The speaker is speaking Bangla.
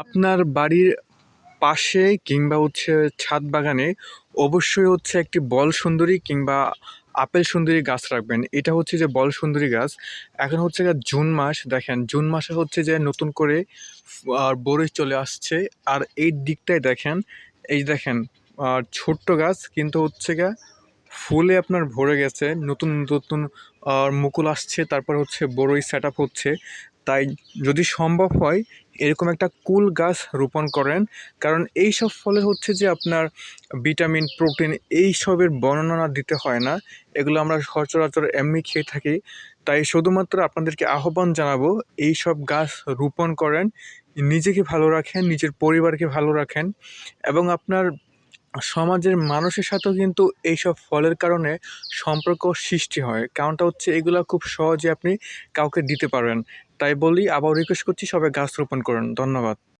আপনার বাড়ির পাশে কিংবা ছাদ বাগানে অবশ্যই একটি বল সুন্দরী কিংবা আপেল সুন্দরী গাছ রাখবেন। এটা যে বল সুন্দরী গাছ। এখন গিয়ে জুন মাস, দেখেন জুন মাসে যে নতুন করে বরই চলে আসছে। আর এই দিকটায় দেখেন, এই দেখেন ছোট্ট গাছ কিন্তু গিয়ে ফুলে আপনার ভরে গেছে, নতুন নতুন মুকুল আসছে, তারপর বড়ই সেট আপ হচ্ছে। তাই যদি সম্ভব হয় এরকম একটা কুল গাছ রোপণ করেন, কারণ এই সব ফলে যে আপনার ভিটামিন প্রোটিন এই সবের বর্ণনা দিতে হয় না, এগুলো আমরা সচরাচর এমনি খেয়ে থাকি। তাই শুধুমাত্র আপনাদেরকে আহ্বান জানাবো, এই সব গাছ রোপণ করেন, নিজেকে ভালো রাখেন, নিজের পরিবারকে ভালো রাখেন এবং আপনার সমাজের মানুষের সাথেও কিন্তু এইসব ফলের কারণে সম্পর্ক সৃষ্টি হয়। কারণটা এগুলা খুব সহজে আপনি কাউকে দিতে পারেন। তাই বলি, আবার রিকোয়েস্ট করছি, সবাই গাছ রোপণ করুন। ধন্যবাদ।